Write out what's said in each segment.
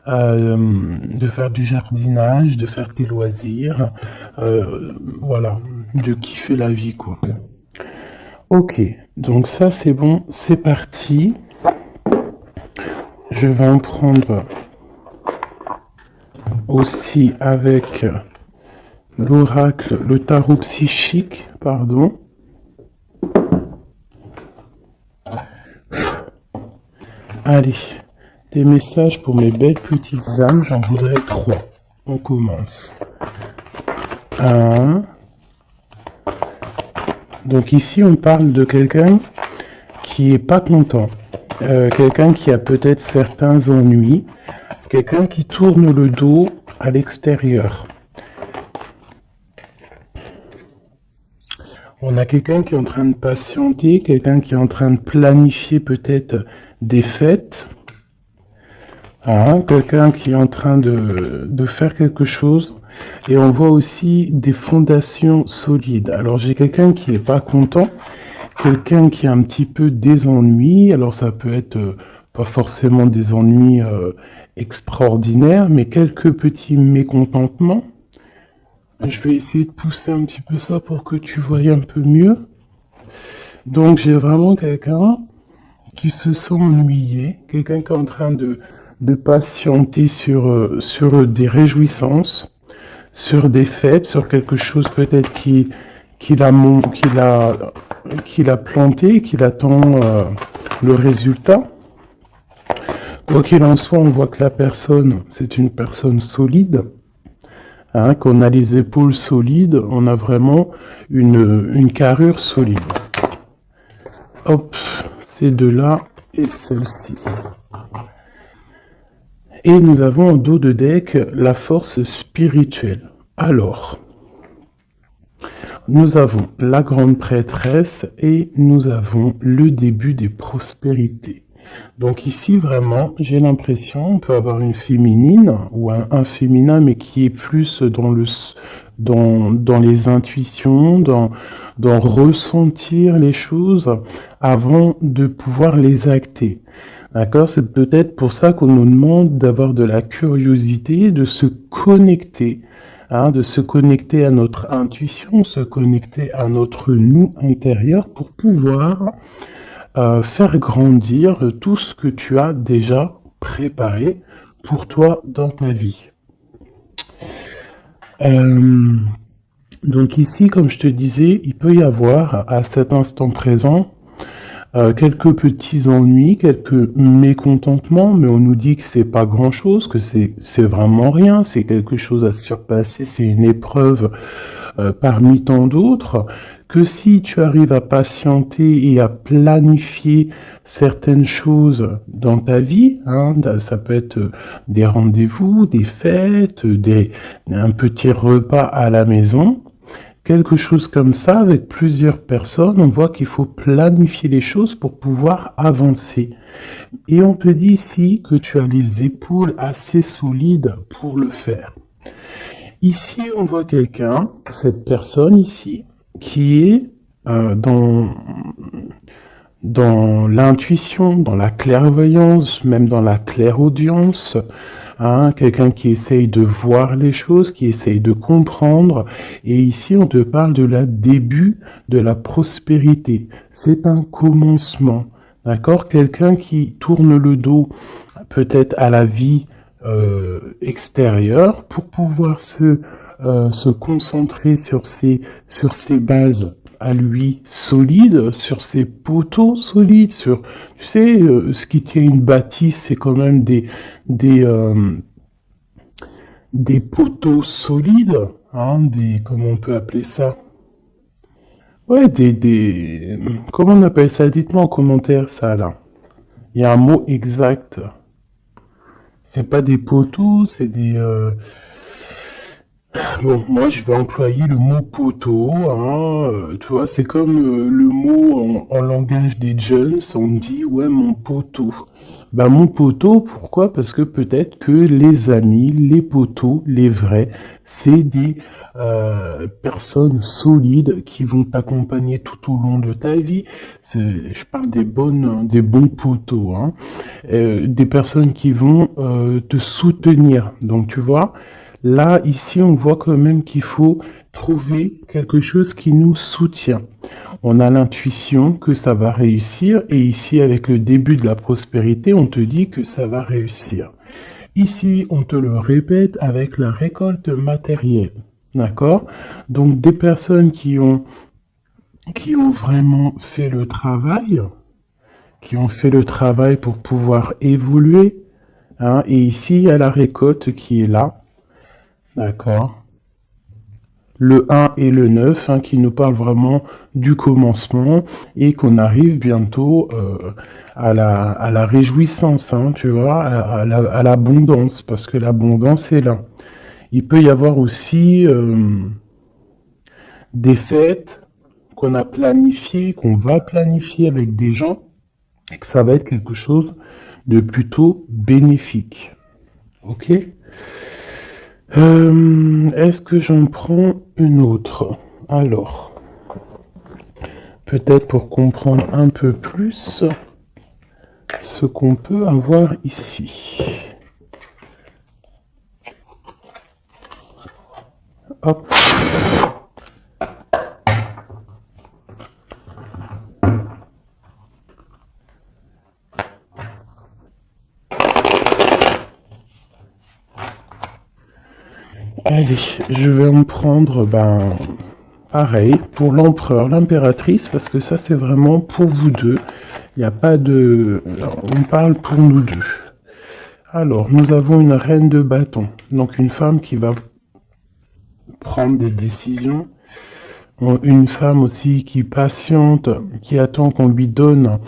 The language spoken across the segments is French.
de faire du jardinage, de faire tes loisirs, voilà, de kiffer la vie, quoi. Ok, donc ça c'est bon, c'est parti. Je vais en prendre aussi avec l'oracle, le tarot psychique, pardon. Allez, des messages pour mes belles petites âmes, j'en voudrais 3. On commence. 1. Donc ici, on parle de quelqu'un qui est pas content. Quelqu'un qui a peut-être certains ennuis. Quelqu'un qui tourne le dos à l'extérieur. On a quelqu'un qui est en train de patienter, quelqu'un qui est en train de planifier peut-être des fêtes. Quelqu'un qui est en train de faire quelque chose. Et on voit aussi des fondations solides. Alors j'ai quelqu'un qui est pas content, quelqu'un qui a un petit peu des ennuis. Alors ça peut être pas forcément des ennuis extraordinaires, mais quelques petits mécontentements. Je vais essayer de pousser un petit peu ça pour que tu vois un peu mieux. Donc j'ai vraiment quelqu'un qui se sent ennuyé, quelqu'un qui est en train de patienter sur des réjouissances, sur des fêtes, sur quelque chose peut-être qu'il a planté, qu'il attend le résultat. Quoi qu'il en soit, on voit que la personne, c'est une personne solide, qu'on a les épaules solides, on a vraiment une carrure solide. Hop, ces deux-là et celle-ci. Et nous avons en dos de deck la force spirituelle. Alors, nous avons la grande prêtresse et nous avons le début des prospérités. Donc ici, vraiment, j'ai l'impression, on peut avoir une féminine ou un féminin, mais qui est plus dans les intuitions, dans ressentir les choses avant de pouvoir les acter. D'accord? C'est peut-être pour ça qu'on nous demande d'avoir de la curiosité, de se connecter, de se connecter à notre intuition, se connecter à notre nous intérieur pour pouvoir faire grandir tout ce que tu as déjà préparé pour toi dans ta vie. Donc ici, comme je te disais, il peut y avoir à cet instant présent quelques petits ennuis, quelques mécontentements, mais on nous dit que c'est pas grand-chose, que c'est vraiment rien, c'est quelque chose à surpasser, c'est une épreuve parmi tant d'autres, que si tu arrives à patienter et à planifier certaines choses dans ta vie, ça peut être des rendez-vous, des fêtes, un petit repas à la maison, quelque chose comme ça, avec plusieurs personnes, on voit qu'il faut planifier les choses pour pouvoir avancer. Et on te dit ici que tu as les épaules assez solides pour le faire. Ici, on voit quelqu'un, cette personne ici, qui est dans l'intuition, dans la clairvoyance, même dans la clairaudience, quelqu'un qui essaye de voir les choses, qui essaye de comprendre. Et ici, on te parle de la début de la prospérité. C'est un commencement, d'accord? Quelqu'un qui tourne le dos peut-être à la vie extérieure pour pouvoir se concentrer sur ses bases à lui solides, sur ses poteaux solides, sur, tu sais, ce qui tient une bâtisse, c'est quand même des poteaux solides, comment on peut appeler ça? Ouais, comment on appelle ça? Dites-moi en commentaire ça là. Il y a un mot exact. C'est pas des poteaux, c'est des... Bon, moi je vais employer le mot poteau, hein, tu vois, c'est comme le mot en langage des jeunes, on dit ouais mon poteau. Bah mon poteau, pourquoi? Parce que peut-être que les amis, les poteaux, les vrais, c'est des personnes solides qui vont t'accompagner tout au long de ta vie. Je parle des bons poteaux, hein. Des personnes qui vont te soutenir. Donc tu vois. Là, ici, on voit quand même qu'il faut trouver quelque chose qui nous soutient. On a l'intuition que ça va réussir et ici, avec le début de la prospérité, on te dit que ça va réussir. Ici, on te le répète avec la récolte matérielle. D'accord? Donc, des personnes qui ont vraiment fait le travail, qui ont fait le travail pour pouvoir évoluer, hein, et ici, il y a la récolte qui est là. D'accord. Le 1 et le 9, hein, qui nous parlent vraiment du commencement et qu'on arrive bientôt à la réjouissance, hein, tu vois, à l'abondance, parce que l'abondance est là. Il peut y avoir aussi des fêtes qu'on a planifiées, qu'on va planifier avec des gens, et que ça va être quelque chose de plutôt bénéfique. Ok? Est-ce que j'en prends une autre? Alors, peut-être pour comprendre un peu plus ce qu'on peut avoir ici. Hop. Allez, je vais en prendre, pareil, pour l'empereur, l'impératrice, parce que ça, c'est vraiment pour vous deux. Il n'y a pas de... On parle pour nous deux. Alors, nous avons une reine de bâton, donc une femme qui va prendre des décisions. Une femme aussi qui patiente, qui attend qu'on lui donne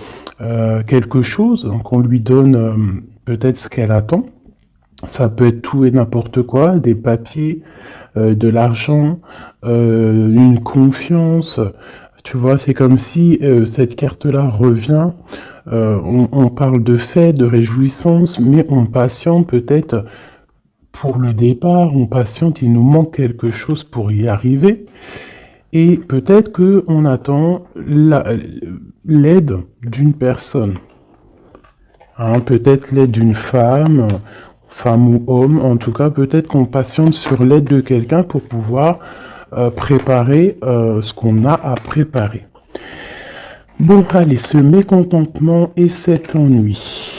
quelque chose, qu'on lui donne peut-être ce qu'elle attend. Ça peut être tout et n'importe quoi, des papiers, de l'argent, une confiance. Tu vois, c'est comme si cette carte-là revient. On parle de fête, de réjouissance, mais on patiente peut-être pour le départ, on patiente, il nous manque quelque chose pour y arriver. Et peut-être que on attend l'aide d'une personne. Hein, peut-être l'aide d'une femme, femme ou homme, en tout cas, peut-être qu'on patiente sur l'aide de quelqu'un pour pouvoir préparer ce qu'on a à préparer. Bon, allez, ce mécontentement et cet ennui.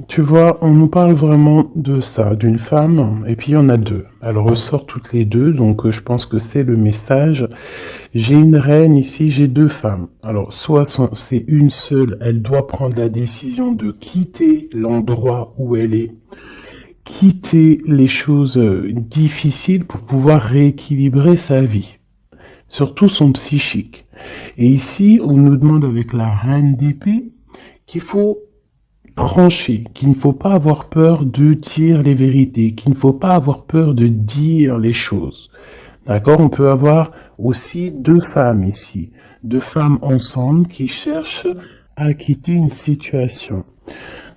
Tu vois, on nous parle vraiment de ça, d'une femme, et puis il y en a deux. Elles ressortent toutes les deux, donc je pense que c'est le message. J'ai une reine ici, j'ai deux femmes. Alors, soit c'est une seule, elle doit prendre la décision de quitter l'endroit où elle est, quitter les choses difficiles pour pouvoir rééquilibrer sa vie, surtout son psychique. Et ici, on nous demande avec la reine d'épée qu'il faut trancher, qu'il ne faut pas avoir peur de dire les vérités, qu'il ne faut pas avoir peur de dire les choses. D'accord? On peut avoir aussi deux femmes ici, deux femmes ensemble qui cherchent à quitter une situation.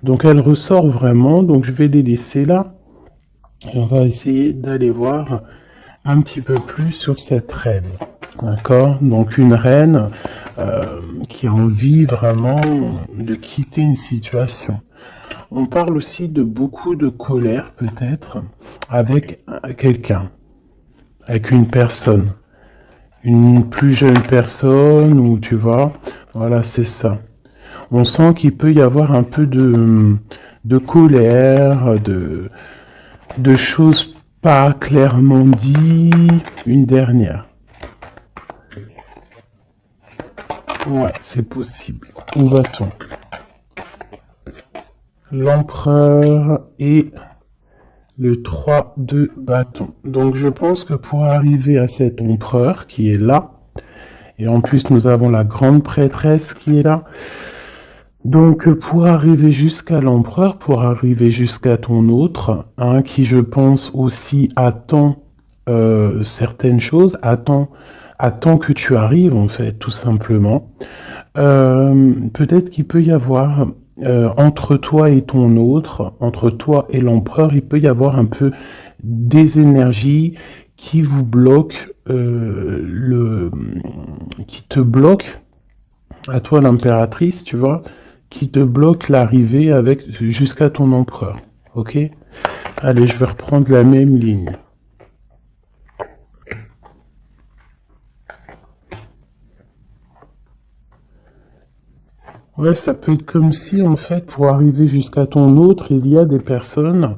Donc elle ressort vraiment, donc je vais les laisser là. Et on va essayer d'aller voir un petit peu plus sur cette reine. D'accord? Donc une reine qui a envie vraiment de quitter une situation. On parle aussi de beaucoup de colère peut-être avec quelqu'un, avec une personne, une plus jeune personne ou tu vois, voilà c'est ça. On sent qu'il peut y avoir un peu de colère, de choses pas clairement dites, une dernière. Ouais, c'est possible. Où va-t-on? L'empereur et le 3 de bâton. Donc je pense que pour arriver à cet empereur qui est là, et en plus nous avons la grande prêtresse qui est là, Donc, pour arriver jusqu'à l'empereur, pour arriver jusqu'à ton autre, hein, qui je pense aussi attend certaines choses, attend que tu arrives en fait, tout simplement. Peut-être qu'il peut y avoir entre toi et ton autre, entre toi et l'empereur, il peut y avoir un peu des énergies qui vous bloquent, qui te bloquent, à toi l'impératrice, tu vois, qui te bloque l'arrivée avec jusqu'à ton empereur. Ok? Allez, je vais reprendre la même ligne. Ouais, ça peut être comme si, en fait, pour arriver jusqu'à ton autre, il y a des personnes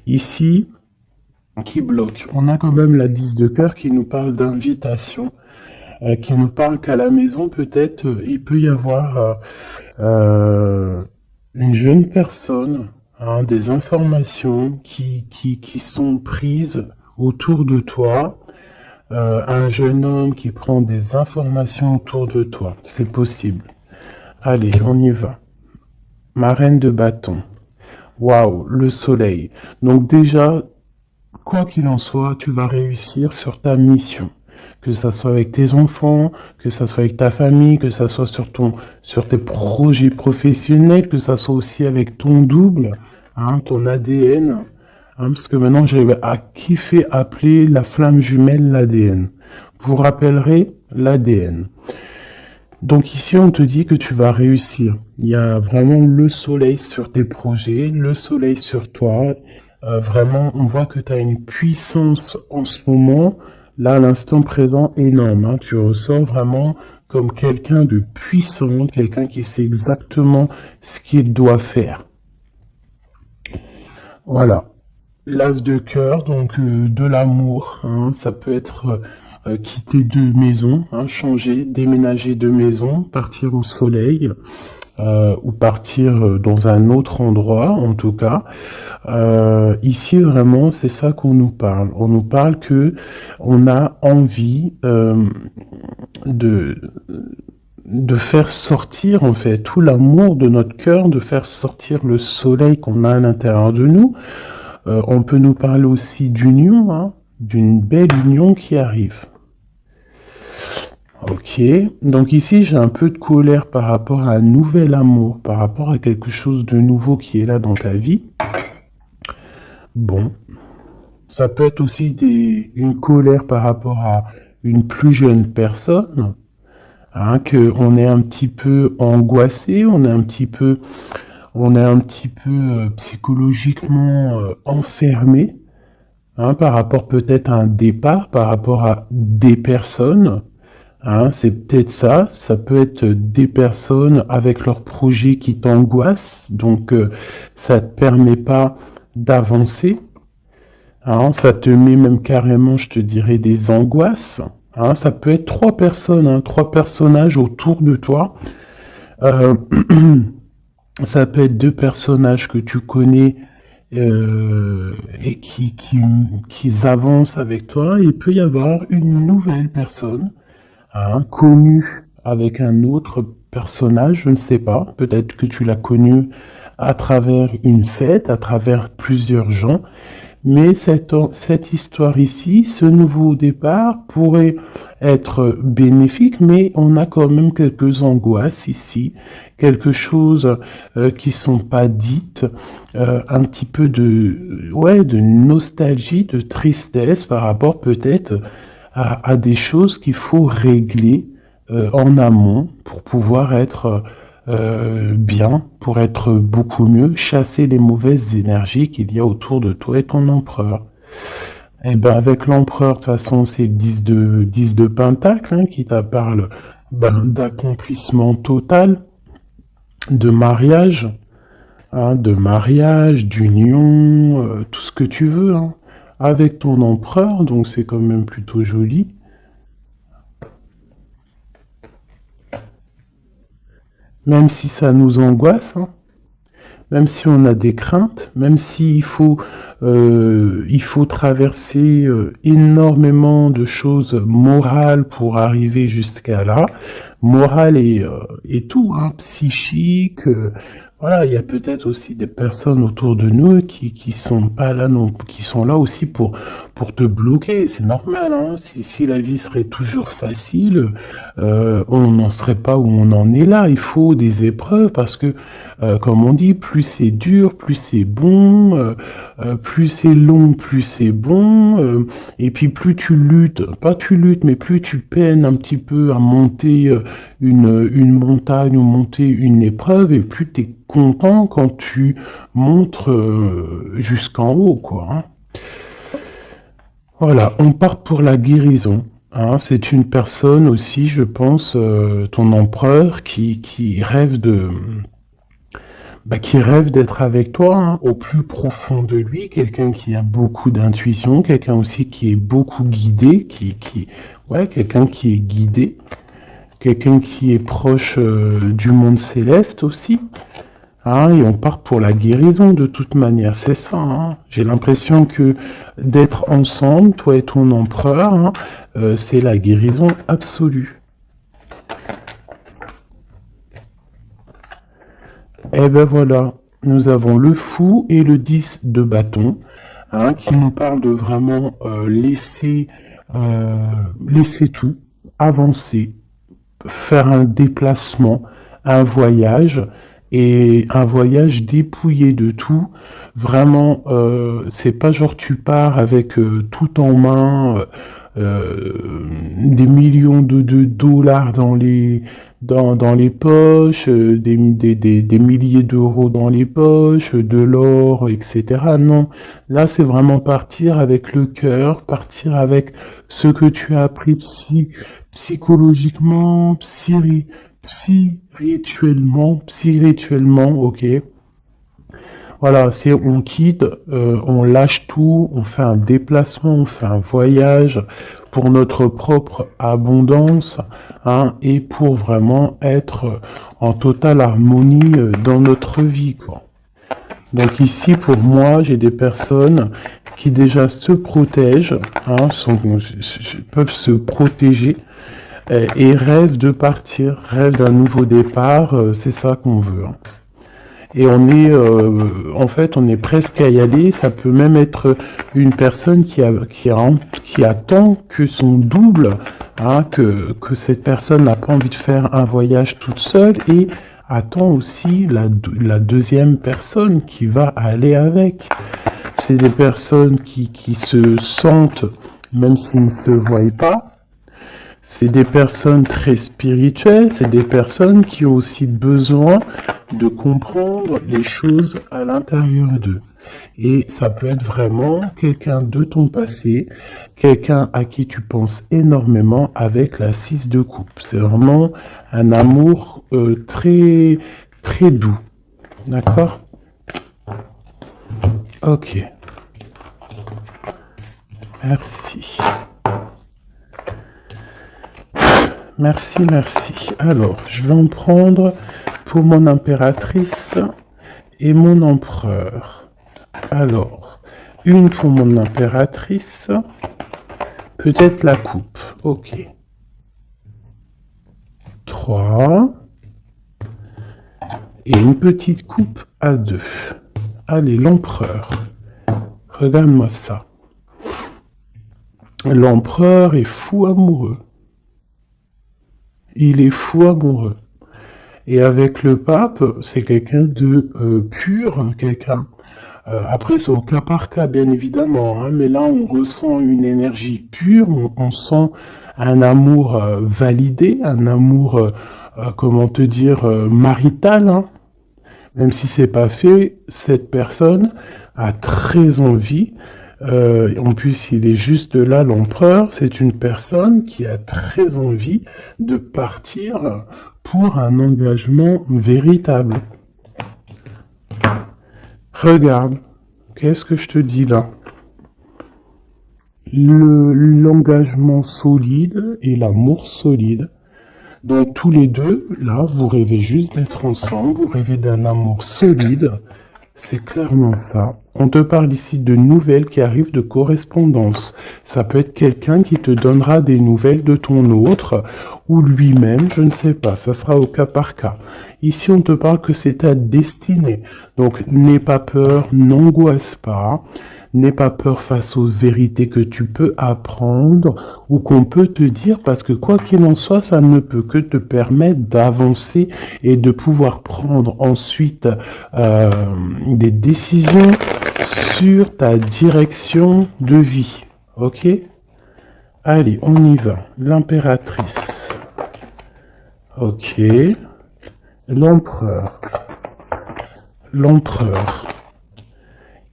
ici qui bloquent. On a quand même la 10 de cœur qui nous parle d'invitation, qui nous parle qu'à la maison, peut-être, il peut y avoir une jeune personne, hein, des informations qui sont prises autour de toi, un jeune homme qui prend des informations autour de toi. C'est possible. Allez, on y va. Ma reine de bâton. Waouh, le soleil. Donc déjà, quoi qu'il en soit, tu vas réussir sur ta mission. Que ça soit avec tes enfants, que ça soit avec ta famille, que ça soit sur tes projets professionnels, que ça soit aussi avec ton double, hein, ton ADN. Hein, parce que maintenant, j'ai à kiffer appeler la flamme jumelle l'ADN. Vous rappellerez l'ADN. Donc ici, on te dit que tu vas réussir. Il y a vraiment le soleil sur tes projets, le soleil sur toi. Vraiment, on voit que tu as une puissance en ce moment, là, à l'instant présent, énorme. Hein. Tu ressors vraiment comme quelqu'un de puissant, quelqu'un qui sait exactement ce qu'il doit faire. Voilà. L'as de cœur, donc de l'amour, hein, ça peut être quitter de maison, hein, changer, déménager de maison, partir au soleil, ou partir dans un autre endroit, en tout cas. Ici, vraiment, c'est ça qu'on nous parle. On nous parle que on a envie de de faire sortir, en fait, tout l'amour de notre cœur, de faire sortir le soleil qu'on a à l'intérieur de nous. On peut nous parler aussi d'union, hein, d'une belle union qui arrive. Ok, donc ici j'ai un peu de colère par rapport à un nouvel amour, par rapport à quelque chose de nouveau qui est là dans ta vie. Bon, ça peut être aussi une colère par rapport à une plus jeune personne, hein, que on est un petit peu angoissé, on est un petit peu psychologiquement enfermé, hein, par rapport peut-être à un départ, par rapport à des personnes. Hein, c'est peut-être ça. Ça peut être des personnes avec leurs projets qui t'angoissent, donc ça te permet pas d'avancer. Hein, ça te met même carrément, je te dirais, des angoisses. Hein, ça peut être trois personnes, hein, trois personnages autour de toi. Euh, ça peut être deux personnages que tu connais et qui avancent avec toi. Il peut y avoir une nouvelle personne, hein, connue avec un autre personnage, je ne sais pas. Peut-être que tu l'as connu à travers une fête, à travers plusieurs gens. Mais cette histoire ici, ce nouveau départ pourrait être bénéfique, mais on a quand même quelques angoisses ici, quelque chose qui sont pas dites, un petit peu ouais, de nostalgie, de tristesse par rapport peut-être à des choses qu'il faut régler en amont pour pouvoir être bien, pour être beaucoup mieux, chasser les mauvaises énergies qu'il y a autour de toi et ton empereur. Et ben avec l'empereur, de toute façon, c'est le 10 de pentacle, hein, qui t'a parle ben, d'accomplissement total, de mariage, d'union, tout ce que tu veux, hein, avec ton empereur, donc c'est quand même plutôt joli. Même si ça nous angoisse, hein. même si on a des craintes, même il faut traverser énormément de choses morales pour arriver jusqu'à là, morale et tout, hein, psychique. Voilà, il y a peut-être aussi des personnes autour de nous qui sont pas là non, qui sont là aussi pour te bloquer. C'est normal, hein. Si la vie serait toujours facile, on n'en serait pas où on en est là. Il faut des épreuves parce que, comme on dit, plus c'est dur, plus c'est bon, plus c'est long, plus c'est bon. Et puis plus tu luttes, pas tu luttes, mais plus tu peines un petit peu à monter une montagne ou monter une épreuve, et plus tu es content quand tu montes jusqu'en haut, quoi, hein. Voilà, on part pour la guérison. Hein. C'est une personne aussi, je pense, ton empereur, qui rêve qui rêve d'être avec toi, hein, au plus profond de lui, quelqu'un qui a beaucoup d'intuition, quelqu'un aussi qui est beaucoup guidé, ouais, quelqu'un qui est guidé, quelqu'un qui est proche du monde céleste aussi. Hein, et on part pour la guérison de toute manière, c'est ça. Hein. J'ai l'impression que d'être ensemble, toi et ton empereur, hein, c'est la guérison absolue. Et ben voilà, nous avons le fou et le 10 de bâton, hein, qui nous parlent de vraiment laisser tout, avancer, faire un déplacement, un voyage, et un voyage dépouillé de tout. Vraiment, c'est pas genre tu pars avec tout en main, des millions de dollars dans les poches, des milliers d'euros dans les poches, de l'or, etc. Non, là c'est vraiment partir avec le cœur, partir avec ce que tu as appris psychologiquement, spirituellement, ok. Voilà, c'est on quitte, on lâche tout, on fait un déplacement, on fait un voyage pour notre propre abondance, hein, et pour vraiment être en totale harmonie dans notre vie, quoi. Donc ici, pour moi, j'ai des personnes qui déjà se protègent, hein, peuvent se protéger et rêvent de partir, rêvent d'un nouveau départ, c'est ça qu'on veut, hein. Et en fait, on est presque à y aller. Ça peut même être une personne qui attend que son double, hein, que cette personne n'a pas envie de faire un voyage toute seule et attend aussi la deuxième personne qui va aller avec. C'est des personnes qui se sentent, même s'ils ne se voient pas. C'est des personnes très spirituelles, c'est des personnes qui ont aussi besoin de comprendre les choses à l'intérieur d'eux. Et ça peut être vraiment quelqu'un de ton passé, quelqu'un à qui tu penses énormément avec la 6 de coupe. C'est vraiment un amour très, très doux. D'accord? Ok. Merci. Merci, merci. Alors, je vais en prendre pour mon impératrice et mon empereur. Alors, une pour mon impératrice, peut-être la coupe. Ok. 3. Et une petite coupe à 2. Allez, l'empereur. Regarde-moi ça. L'empereur est fou amoureux. Il est fou amoureux. Et avec le pape, c'est quelqu'un de pur, quelqu'un. Après, c'est au cas par cas, bien évidemment, hein, mais là, on ressent une énergie pure, on sent un amour validé, un amour, comment te dire, marital, hein. Même si c'est pas fait, cette personne a très envie. En plus, il est juste là, l'empereur. C'est une personne qui a très envie de partir pour un engagement véritable. Regarde, qu'est-ce que je te dis là? L'engagement solide et l'amour solide. Donc tous les deux, là, vous rêvez juste d'être ensemble, vous rêvez d'un amour solide, c'est clairement ça. On te parle ici de nouvelles qui arrivent de correspondance. Ça peut être quelqu'un qui te donnera des nouvelles de ton autre, ou lui-même, je ne sais pas, ça sera au cas par cas. Ici, on te parle que c'est ta destinée. Donc, n'aie pas peur, n'angoisse pas. N'aie pas peur face aux vérités que tu peux apprendre ou qu'on peut te dire, parce que quoi qu'il en soit, ça ne peut que te permettre d'avancer et de pouvoir prendre ensuite des décisions sur ta direction de vie. Ok? Allez, on y va. L'impératrice. Ok. L'empereur. L'empereur.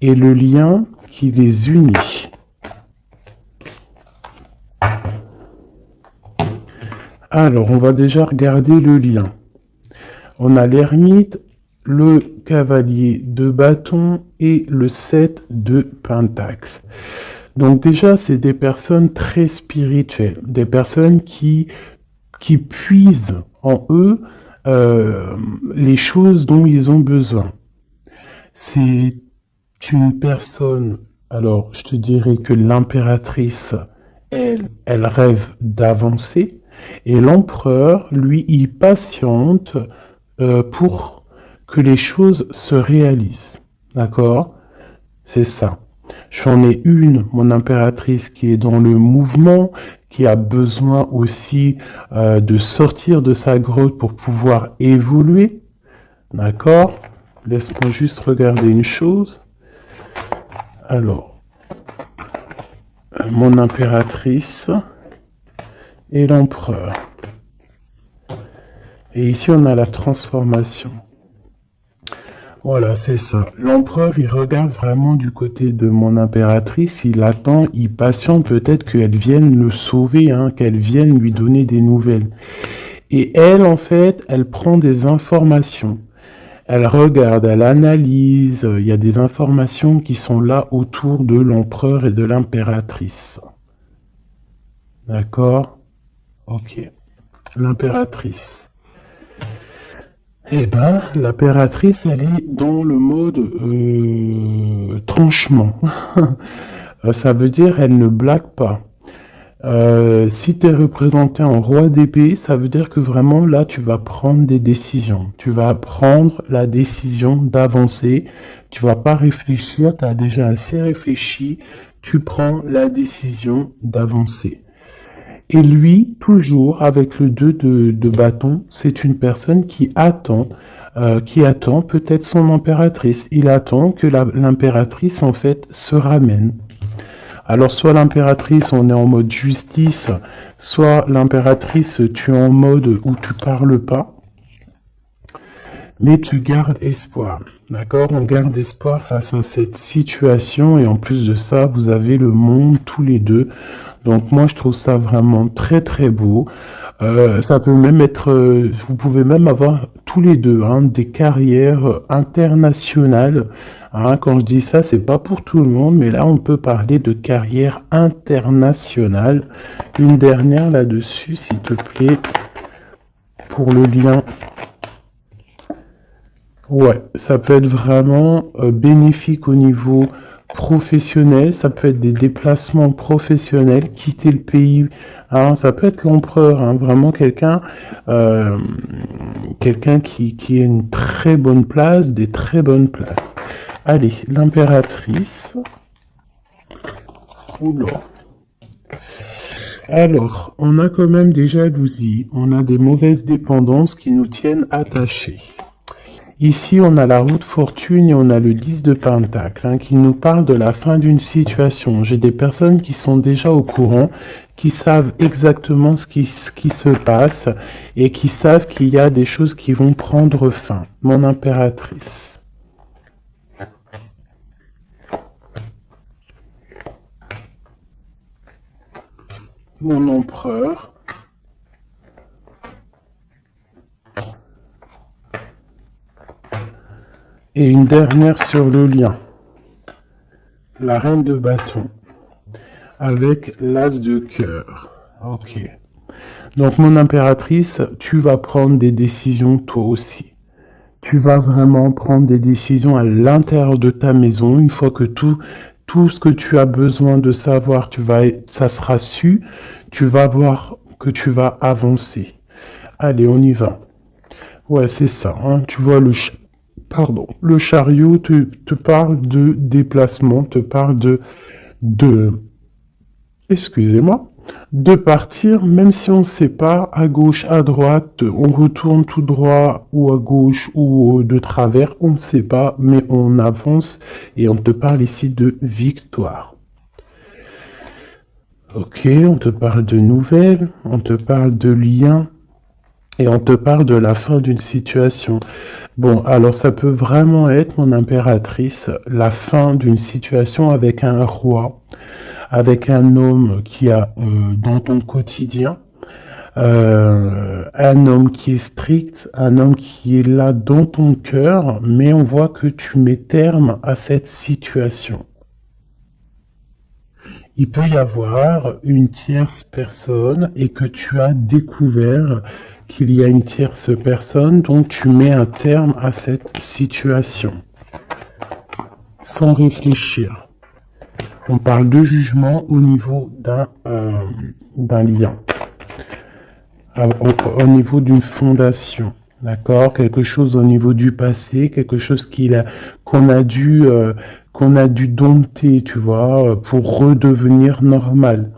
Et le lien qui les unit. Alors, on va déjà regarder le lien. On a l'ermite, le cavalier de bâton et le 7 de pentacles. Donc déjà, c'est des personnes très spirituelles, des personnes qui puisent en eux les choses dont ils ont besoin. C'est une personne, alors je te dirais que l'impératrice, elle rêve d'avancer, et l'empereur, lui, il patiente pour que les choses se réalisent. D'accord? C'est ça. J'en ai une, mon impératrice, qui est dans le mouvement, qui a besoin aussi de sortir de sa grotte pour pouvoir évoluer. D'accord? Laisse-moi juste regarder une chose. Alors, mon impératrice et l'empereur. Et ici, on a la transformation. Voilà, c'est ça. L'empereur, il regarde vraiment du côté de mon impératrice. Il attend, il patiente peut-être qu'elle vienne le sauver, hein, qu'elle vienne lui donner des nouvelles. Et elle, en fait, elle prend des informations. Elle regarde, elle analyse, il y a des informations qui sont là autour de l'empereur et de l'impératrice. D'accord? Ok. L'impératrice. Eh ben, l'impératrice, elle est dans le mode tranchement. Ça veut dire elle ne blague pas. Si tu es représenté en roi d'épée, ça veut dire que vraiment là, tu vas prendre des décisions. Tu vas prendre la décision d'avancer. Tu vas pas réfléchir, tu as déjà assez réfléchi. Tu prends la décision d'avancer. Et lui, toujours avec le 2 de bâton, c'est une personne qui attend peut-être son impératrice. Il attend que l'impératrice, en fait, se ramène. Alors, soit l'impératrice, on est en mode justice, soit l'impératrice, tu es en mode où tu parles pas, mais tu gardes espoir. D'accord? On garde espoir face à cette situation, et en plus de ça, vous avez le monde tous les deux. Donc moi, je trouve ça vraiment très très beau. Ça peut même être, vous pouvez même avoir tous les deux des carrières internationales. Hein, quand je dis ça, c'est pas pour tout le monde, mais là, on peut parler de carrière internationale. Une dernière là-dessus, s'il te plaît, pour le lien. Ouais, ça peut être vraiment bénéfique au niveau professionnel, ça peut être des déplacements professionnels, quitter le pays, hein, ça peut être l'empereur, hein, vraiment quelqu'un qui a une très bonne place, des très bonnes places. Allez, l'impératrice. Oula. Alors, on a quand même des jalousies, on a des mauvaises dépendances qui nous tiennent attachés. Ici, on a la roue de fortune et on a le 10 de pentacle qui nous parle de la fin d'une situation. J'ai des personnes qui sont déjà au courant, qui savent exactement ce qui se passe et qui savent qu'il y a des choses qui vont prendre fin. Mon impératrice. Mon empereur. Et une dernière sur le lien. La reine de bâton. Avec l'as de cœur. Ok. Donc, mon impératrice, tu vas prendre des décisions toi aussi. Tu vas vraiment prendre des décisions à l'intérieur de ta maison. Une fois que tout ce que tu as besoin de savoir, ça sera su, tu vas voir que tu vas avancer. Allez, on y va. Ouais, c'est ça, hein. Tu vois, le chariot te parle de déplacement, te parle de, excusez-moi, de partir, même si on ne sait pas, à gauche, à droite, on retourne tout droit, ou à gauche, ou de travers, on ne sait pas, mais on avance, et on te parle ici de victoire. Ok, on te parle de nouvelles, on te parle de liens, et on te parle de la fin d'une situation. Bon, alors ça peut vraiment être, mon impératrice, la fin d'une situation avec un roi, avec un homme qui a dans ton quotidien, un homme qui est strict, un homme qui est là dans ton cœur, mais on voit que tu mets terme à cette situation. Il peut y avoir une tierce personne et que tu as découvert qu'il y a une tierce personne, donc tu mets un terme à cette situation. Sans réfléchir. On parle de jugement au niveau d'un lien. Au niveau d'une fondation. D'accord? Quelque chose au niveau du passé, quelque chose qu'on a dû dompter, tu vois, pour redevenir normal.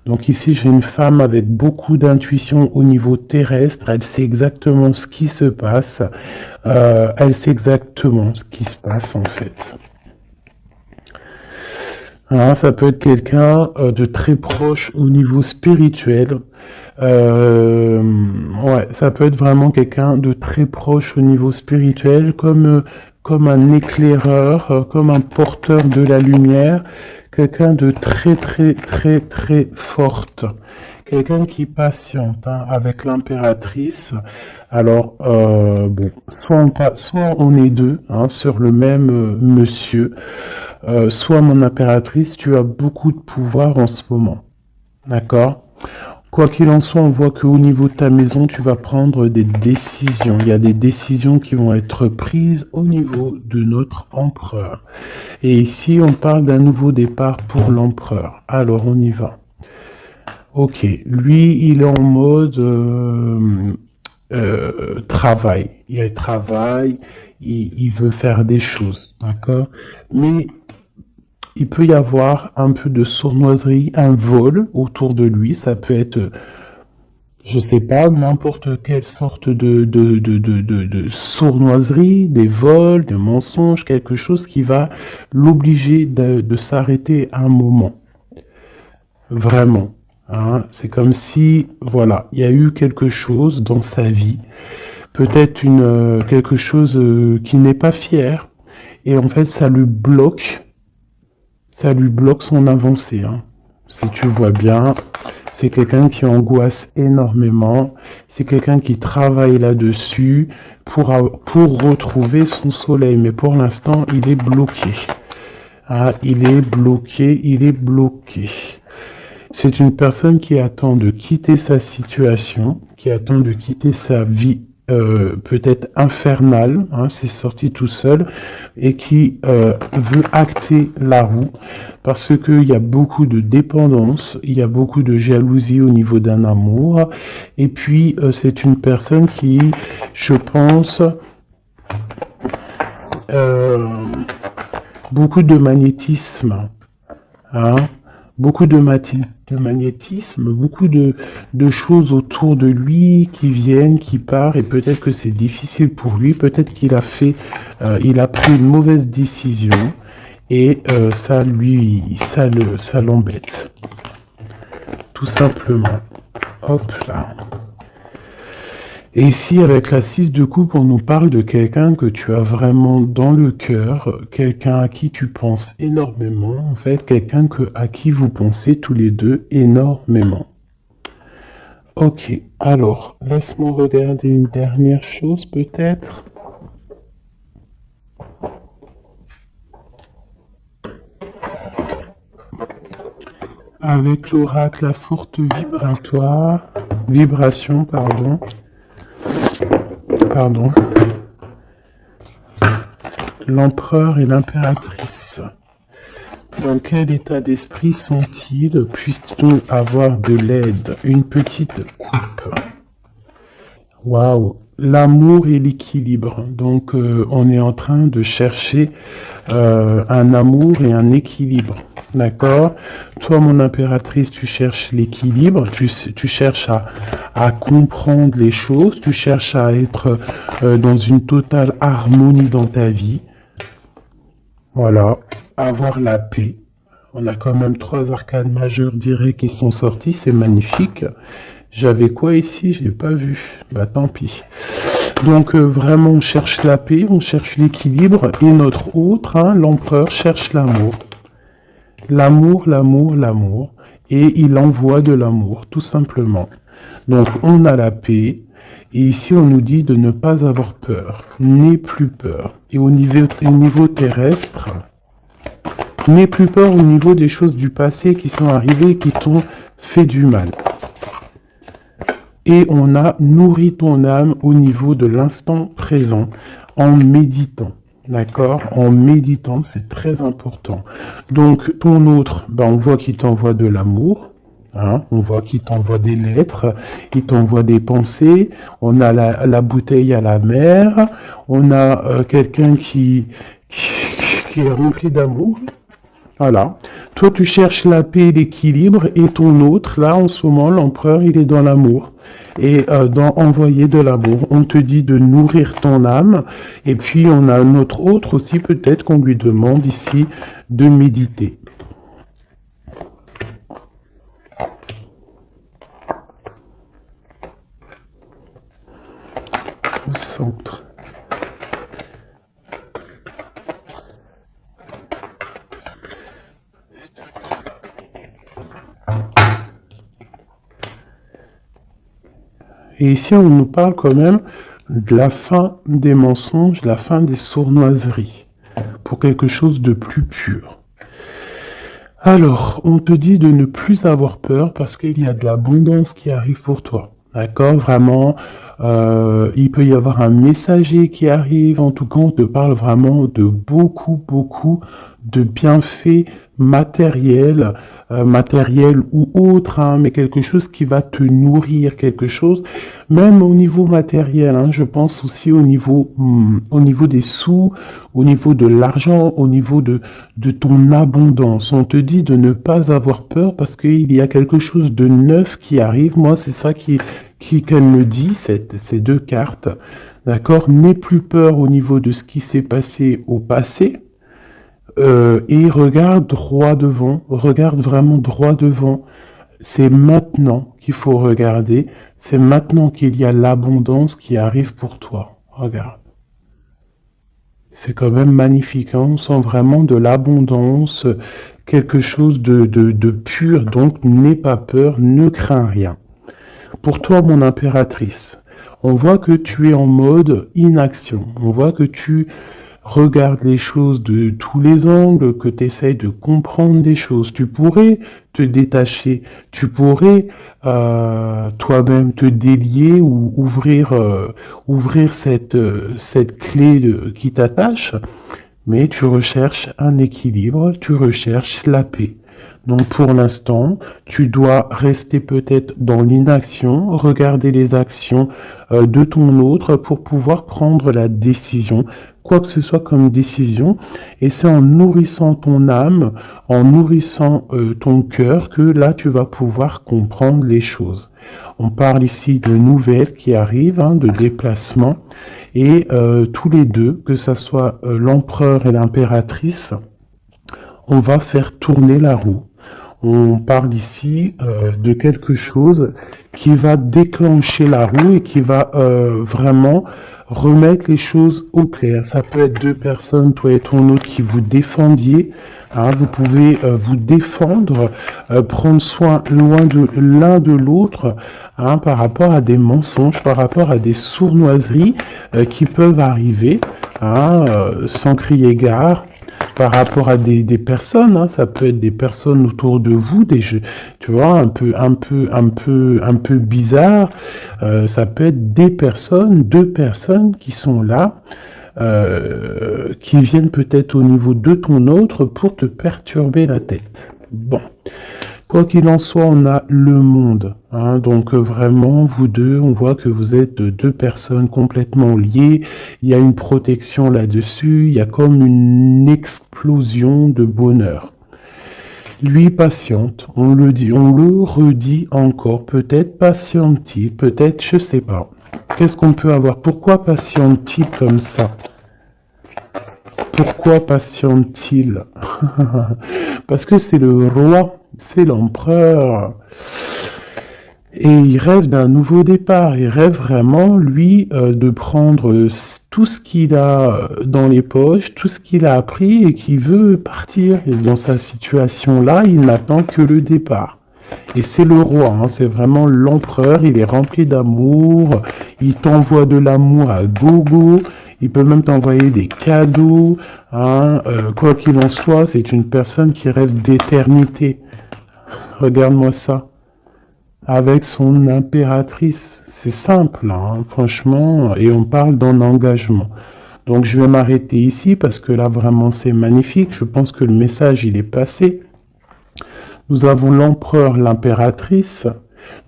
Donc ici, j'ai une femme avec beaucoup d'intuition au niveau terrestre. Elle sait exactement ce qui se passe. Elle sait exactement ce qui se passe, en fait. Alors, ça peut être quelqu'un de très proche au niveau spirituel. Ouais, ça peut être vraiment quelqu'un de très proche au niveau spirituel, comme un éclaireur, comme un porteur de la lumière, quelqu'un de très très très très forte, quelqu'un qui patiente, hein, avec l'impératrice. Alors, bon, soit on est deux, hein, sur le même monsieur, soit mon impératrice, tu as beaucoup de pouvoir en ce moment, d'accord? Quoi qu'il en soit, on voit qu'au niveau de ta maison, tu vas prendre des décisions. Il y a des décisions qui vont être prises au niveau de notre empereur. Et ici, on parle d'un nouveau départ pour l'empereur. Alors, on y va. Ok, lui, il est en mode travail. Il travaille, il veut faire des choses, d'accord? Mais il peut y avoir un peu de sournoiserie, un vol autour de lui. Ça peut être, je sais pas, n'importe quelle sorte de sournoiserie, des vols, des mensonges, quelque chose qui va l'obliger de s'arrêter un moment. Vraiment. Hein. C'est comme si, voilà, il y a eu quelque chose dans sa vie, peut-être quelque chose qui n'est pas fier, et en fait, ça lui bloque son avancée. Hein. Si tu vois bien, c'est quelqu'un qui angoisse énormément, c'est quelqu'un qui travaille là-dessus pour retrouver son soleil, mais pour l'instant, il est bloqué. Ah, il est bloqué, il est bloqué. C'est une personne qui attend de quitter sa situation, qui attend de quitter sa vie peut-être infernale, hein, c'est sorti tout seul, et qui veut acter la roue, parce qu'il y a beaucoup de dépendance, il y a beaucoup de jalousie au niveau d'un amour, et puis c'est une personne qui, je pense, beaucoup de magnétisme, hein, beaucoup de magnétisme, beaucoup de choses autour de lui qui viennent, qui partent, et peut-être que c'est difficile pour lui, peut-être qu'il a il a pris une mauvaise décision, et ça l'embête. Tout simplement. Hop là. Et ici, avec la 6 de coupe, on nous parle de quelqu'un que tu as vraiment dans le cœur, quelqu'un à qui tu penses énormément, en fait, quelqu'un à qui vous pensez tous les deux énormément. Ok, alors, laisse-moi regarder une dernière chose peut-être. Avec l'oracle, la forte vibratoire. vibration, pardon. Pardon. L'empereur et l'impératrice. Dans quel état d'esprit sont-ils? Puisse-t-on avoir de l'aide? Une petite coupe. Waouh! L'amour et l'équilibre. Donc, on est en train de chercher un amour et un équilibre. D'accord? Toi, mon impératrice, tu cherches l'équilibre, tu cherches à comprendre les choses, tu cherches à être dans une totale harmonie dans ta vie. Voilà, avoir la paix. On a quand même 3 arcanes majeures directs qui sont sortis, c'est magnifique. J'avais quoi ici? J'ai pas vu. Bah tant pis. Donc vraiment on cherche la paix, on cherche l'équilibre et notre autre, hein, l'empereur, cherche l'amour. L'amour, l'amour, l'amour. Et il envoie de l'amour, tout simplement. Donc on a la paix. Et ici, on nous dit de ne pas avoir peur. N'aie plus peur. Et au niveau terrestre, n'aie plus peur au niveau des choses du passé qui sont arrivées et qui t'ont fait du mal. Et on a nourri ton âme au niveau de l'instant présent en méditant. D'accord? En méditant, c'est très important. Donc, ton autre, ben, on voit qu'il t'envoie de l'amour. Hein, on voit qu'il t'envoie des lettres, il t'envoie des pensées, on a la bouteille à la mer, on a quelqu'un qui est rempli d'amour. Voilà. Toi, tu cherches la paix et l'équilibre, et ton autre, là, en ce moment, l'empereur, il est dans l'amour. Et dans envoyer de l'amour, on te dit de nourrir ton âme, et puis on a notre autre aussi, peut-être qu'on lui demande ici de méditer. Au centre. Et ici, on nous parle quand même de la fin des mensonges, la fin des sournoiseries, pour quelque chose de plus pur. Alors, on te dit de ne plus avoir peur parce qu'il y a de l'abondance qui arrive pour toi. D'accord? Vraiment, il peut y avoir un messager qui arrive. En tout cas, on te parle vraiment de beaucoup de bienfaits matériels, matériel ou autre, hein, mais quelque chose qui va te nourrir, quelque chose, même au niveau matériel, hein, je pense aussi au niveau des sous, au niveau de l'argent, au niveau de ton abondance. On te dit de ne pas avoir peur parce qu'il y a quelque chose de neuf qui arrive. Moi, c'est ça qu'elle me dit, ces 2 cartes. D'accord? N'aie plus peur au niveau de ce qui s'est passé au passé. Et regarde droit devant, regarde vraiment droit devant. C'est maintenant qu'il faut regarder, c'est maintenant qu'il y a l'abondance qui arrive pour toi. Regarde. C'est quand même magnifique, hein? On sent vraiment de l'abondance, quelque chose de pur, donc n'aie pas peur, ne crains rien. Pour toi, mon impératrice, on voit que tu es en mode inaction, on voit que tu regarde les choses de tous les angles, que tu essayes de comprendre des choses. Tu pourrais te détacher, tu pourrais toi-même te délier ou ouvrir cette clé qui t'attache, mais tu recherches un équilibre, tu recherches la paix. Donc pour l'instant, tu dois rester peut-être dans l'inaction, regarder les actions de ton autre pour pouvoir prendre la décision, quoi que ce soit comme décision. Et c'est en nourrissant ton âme, en nourrissant ton cœur que là tu vas pouvoir comprendre les choses. On parle ici de nouvelles qui arrivent, hein, de déplacements, et tous les deux, que ça soit l'empereur et l'impératrice, on va faire tourner la roue. On parle ici de quelque chose qui va déclencher la roue et qui va vraiment remettre les choses au clair. Ça peut être 2 personnes, toi et ton autre, qui vous défendiez. Hein, vous pouvez vous défendre, prendre soin loin de l'un de l'autre, hein, par rapport à des mensonges, par rapport à des sournoiseries qui peuvent arriver, hein, sans crier gare. par rapport à des personnes, hein, ça peut être des personnes autour de vous, tu vois, un peu bizarre. Ça peut être des personnes, deux personnes qui sont là, qui viennent peut-être au niveau de ton autre pour te perturber la tête. Bon. Quoi qu'il en soit, on a le monde. Hein, donc vraiment, vous deux, on voit que vous êtes deux personnes complètement liées. Il y a une protection là-dessus. Il y a comme une explosion de bonheur. Lui patiente, on le dit, on le redit encore. Peut-être patiente-t-il, peut-être, je sais pas. Qu'est-ce qu'on peut avoir? Pourquoi patiente-t-il comme ça? Pourquoi patiente-t-il? Parce que c'est le roi, c'est l'empereur. Et il rêve d'un nouveau départ. Il rêve vraiment, lui, de prendre tout ce qu'il a dans les poches, tout ce qu'il a appris et qu'il veut partir. Et dans sa situation-là, il n'attend que le départ. Et c'est le roi, hein, c'est vraiment l'empereur. Il est rempli d'amour. Il t'envoie de l'amour à gogo. Il peut même t'envoyer des cadeaux. Hein, quoi qu'il en soit, c'est une personne qui rêve d'éternité. Regarde-moi ça. Avec son impératrice. C'est simple, hein, franchement, et on parle d'un engagement. Donc je vais m'arrêter ici parce que là vraiment c'est magnifique. Je pense que le message il est passé. Nous avons l'empereur, l'impératrice.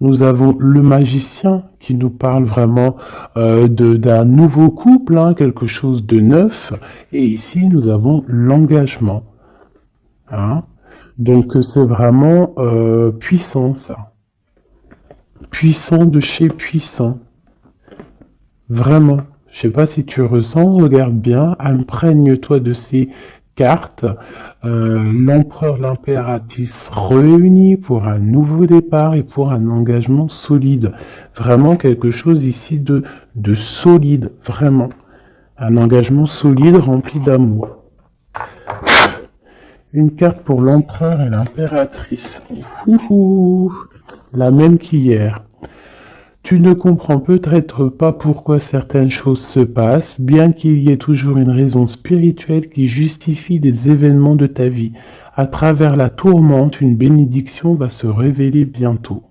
Nous avons le magicien qui nous parle vraiment d'un nouveau couple, hein, quelque chose de neuf. Et ici nous avons l'engagement. Hein. Donc c'est vraiment puissant ça. Puissant de chez puissant. Vraiment. Je sais pas si tu ressens, regarde bien, imprègne-toi de ces cartes. L'empereur, l'impératrice réunis pour un nouveau départ et pour un engagement solide. Vraiment quelque chose ici de solide, vraiment. Un engagement solide rempli d'amour. Une carte pour l'empereur et l'impératrice. La même qu'hier. Tu ne comprends peut-être pas pourquoi certaines choses se passent, bien qu'il y ait toujours une raison spirituelle qui justifie des événements de ta vie. À travers la tourmente, une bénédiction va se révéler bientôt.